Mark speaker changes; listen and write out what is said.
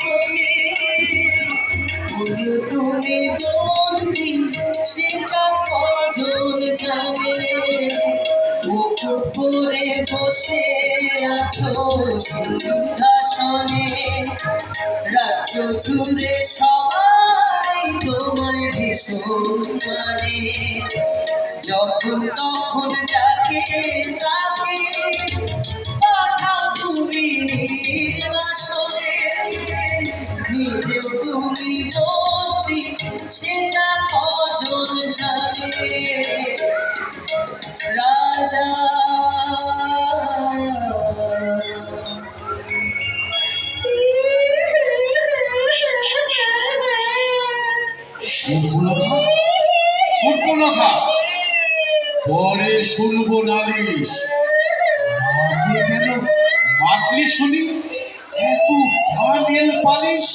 Speaker 1: তুমি বন্দি সেটা কজন জানে, মুকুট পরে বসে আছো সিংহাসনে, রাজ্য জুড়ে সবাই তোমায় ভীষণ মানে, যখন তখন যাকে তাকে পাঠাও তুমি নির্বাসনে, নিজেও তুমি বন্দি সেটা কজন জানে, রাজা
Speaker 2: সুর্পনখা, সুর্পনখা, পরে শুনবো নালিশ। আগে কেন মাতলি শুনি এত নেল পালিশ।